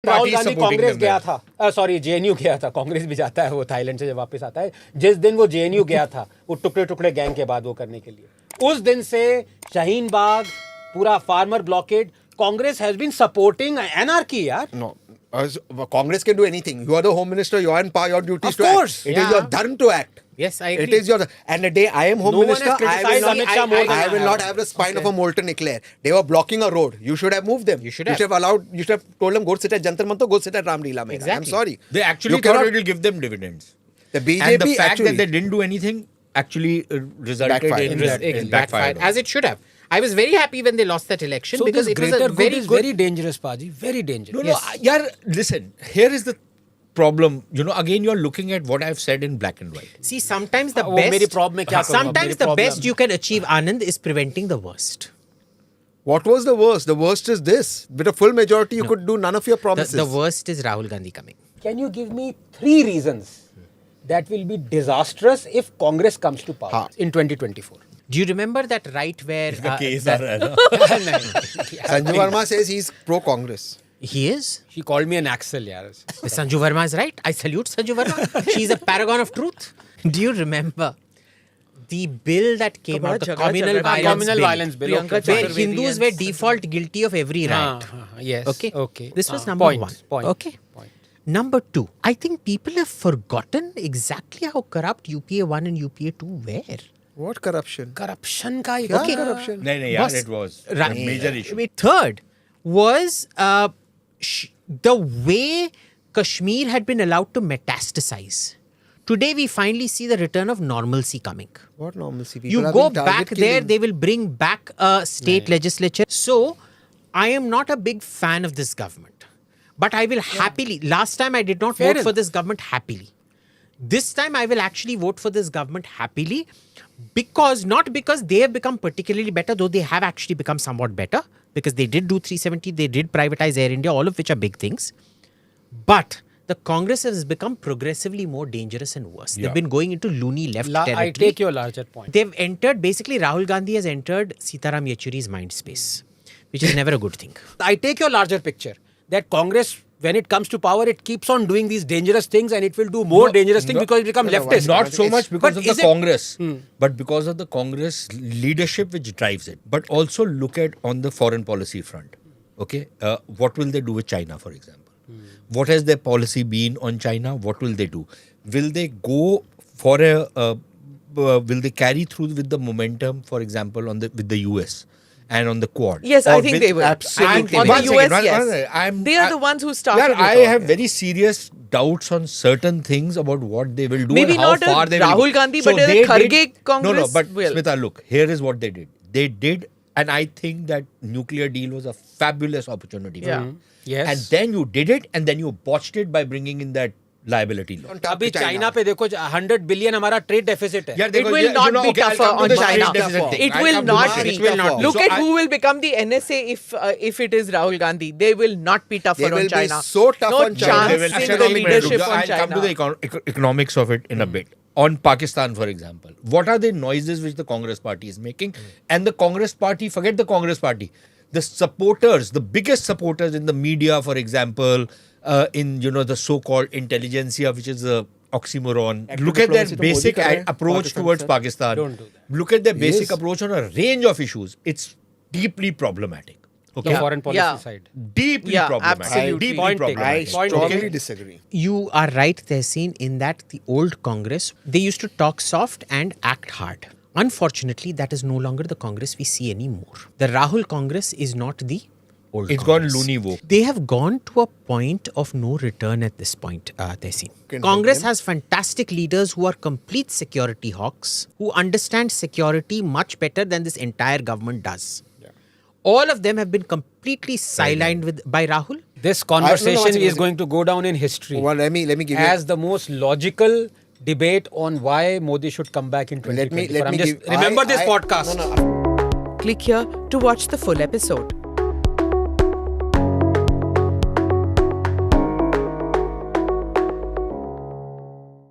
राहुल गांधी कांग्रेस गया था, sorry JNU गया था, कांग्रेस भी जाता है वो थाईलैंड से जब वापस आता है, जिस दिन वो जेएनयू गया था वो टुकड़े टुकड़े गैंग के बाद वो करने के लिए, उस दिन से शाहीन बाग पूरा farmer blockade, Congress has been supporting anarchy यार. No. Congress can do anything. You are the home minister. You are in power. Your duty is Of to course, act. It is your dharma to act. Yes, I agree. It is your, and the day I am home No one minister, has criticized Amit Shah more than I will I not have. have the spine of a molten eclair. They were blocking a road. You should have moved them. You should have. You should have told them, go sit at Jantar Mantar, go sit at Ramlila Mela. Exactly. I'm sorry. They actually You thought cannot- it will give them dividends. The BJP and the fact actually, that they didn't do anything actually resulted Backfired. in Backfired, backfired. as it should have. I was very happy when they lost that election So because this it was greater a good very is good. very dangerous, Paji, very dangerous. No, yeah, listen, here is the problem. Again, you're looking at what I've said in black and white. See, sometimes the वो best. मेरी problem में क्या करूँगा? Sometimes मेरी the problem- best you can achieve, Anand, is preventing the worst. what was the worst? The worst is this. With a full majority, you could do none of your promises. The worst is Rahul Gandhi coming. Can you give me 3 reasons that will be disastrous if Congress comes to power in 2024? Do you remember that right where Sanju Verma says he's pro-Congress. he is? She called me an axle, yaar. Sanju Verma is right. I salute Sanju Verma. She's a paragon of truth. Do you remember the bill that came out, the communal violence bill, Priyanka where Chaturvedi Hindus were default guilty of every riot? Yes. Okay. This was number point, 1. Point. Okay. Point. Number 2. I think people have forgotten exactly how corrupt UPA 1 and UPA 2 were. What corruption? Corruption का क्या Okay. corruption? No, yeah, Boss, it was a right. major issue. Third was the way Kashmir had been allowed to metastasize. Today we finally see the return of normalcy coming. What normalcy? People You have go been back target there, killing. they will bring back a state legislature. So, I am not a big fan of this government. But I will happily, last time I did not Fair vote for enough. this government happily. This time I will actually vote for this government happily not because they have become particularly better, though they have actually become somewhat better, because they did do 370, they did privatize Air India, all of which are big things. But the Congress has become progressively more dangerous and worse. They've been going into loony left territory. I take your larger point. They've entered, basically Rahul Gandhi has entered Sitaram Yechury's mind space, which is never a good thing. I take your larger picture that Congress, when it comes to power, it keeps on doing these dangerous things and it will do more dangerous things because it becomes leftist. Not so much because But of the is it- Congress, but because of the Congress leadership which drives it. But also look at on the foreign policy front. Okay, what will they do with China, for example? What has their policy been on China? What will they do? Will they go for will they carry through with the momentum, for example, with the US? And on the Quad. Yes, Or I think with- they will. Absolutely. On One the second, US, yes. They are the ones who started Yeah, it I all. have very serious doubts on certain things about what they will do Maybe and how not a far they will Rahul go. Gandhi, but a they Kharge did- Congress No, but will. Smita, look, here is what they did. They did, and I think that nuclear deal was a fabulous opportunity for Yeah. you. Yes. And then you did it, and then you botched it by bringing in that liability law. On top अभी to China. China पे देखो 100 billion हमारा trade deficit है. Yeah, It will not be tougher on China. It will not be. It will not. Look So at I- who will become the NSA if it is Rahul Gandhi. They will not be tougher They will on be China. so tough no on China. chance They will- in the Economic leadership look, on I'll come to the China. economics of it in a bit. On Pakistan, for example, what are the noises which the Congress party is making? And the Congress party, forget the Congress party, the supporters, the biggest supporters in the media, for example, in the so-called intelligentsia, which is a oxymoron. Active Look at their diplomacy to Modi basic kar rahe hain, approach Pakistan towards sir. Pakistan. Don't do that. Look at their basic Yes. approach on a range of issues. It's deeply problematic. The foreign policy Yeah. side. Deeply Yeah, problematic. absolutely. Deeply Point taken. problematic. I Point strongly taken. disagree. You are right, Tehseen, in that the old Congress, they used to talk soft and act hard. Unfortunately, that is no longer the Congress we see anymore. The Rahul Congress is not the old It's gone Congress. loony woke. They have gone to a point of no return at this point, Tehseen. Can Congress help them. has fantastic leaders who are complete security hawks, who understand security much better than this entire government does. All of them have been completely sidelined by Rahul. This one conversation second, is going to go down in history Well, let me give you. as the most logical debate on why Modi should come back in 2024. Let me I'm just give. remember this podcast. No. Click here to watch the full episode.